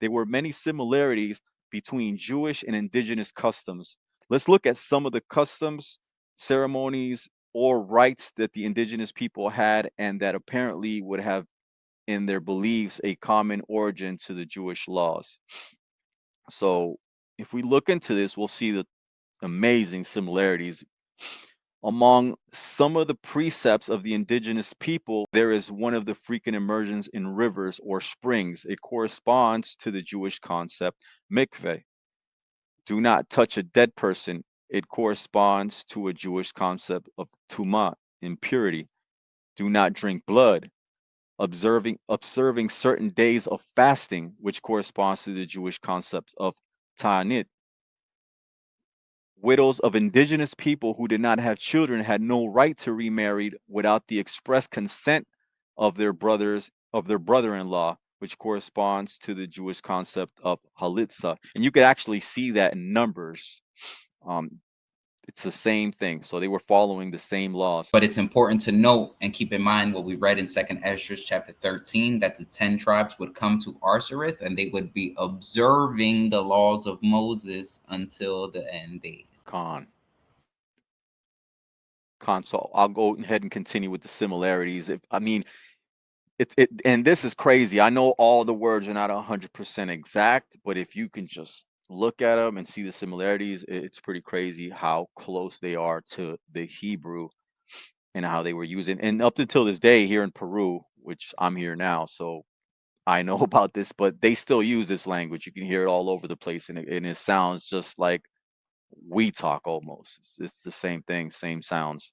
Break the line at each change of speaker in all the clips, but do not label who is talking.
there were many similarities between Jewish and indigenous customs. Let's look at some of the customs, ceremonies, or rites that the indigenous people had and that apparently would have in their beliefs a common origin to the Jewish laws. So, if we look into this, we'll see the amazing similarities. Among some of the precepts of the indigenous people, there is one of the frequent immersions in rivers or springs. It corresponds to the Jewish concept mikveh. Do not touch a dead person. It corresponds to a Jewish concept of tumah, impurity. Do not drink blood. Observing certain days of fasting, which corresponds to the Jewish concept of ta'anit. Widows of indigenous people who did not have children had no right to remarry without the express consent of their brother-in-law, which corresponds to the Jewish concept of halitza. And you could actually see that in Numbers. Um, it's the same thing. So they were following the same laws.
But it's important to note and keep in mind what we read in 2nd Ezra chapter 13, that the 10 tribes would come to Arsareth and they would be observing the laws of Moses until the end days.
So I'll go ahead and continue with the similarities. If I mean, and this is crazy. I know all the words are not 100% exact, but if you can just look at them and see the similarities, it's pretty crazy how close they are to the Hebrew and how they were using. And up until this day here in Peru, which I'm here now, so I know about this, but they still use this language. You can hear it all over the place, and it sounds just like we talk almost. It's the same thing, same sounds.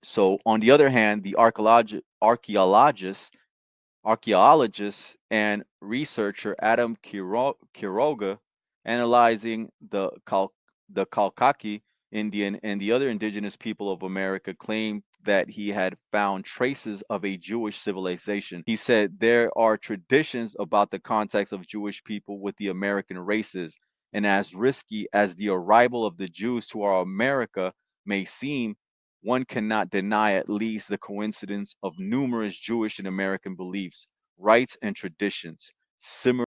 So, on the other hand, the archaeologist and researcher Adam Quiroga, analyzing the Kalkaki Indian and the other indigenous people of America, claimed that he had found traces of a Jewish civilization. He said there are traditions about the context of Jewish people with the American races, and as risky as the arrival of the Jews to our America may seem, one cannot deny at least the coincidence of numerous Jewish and American beliefs, rites, and traditions, similar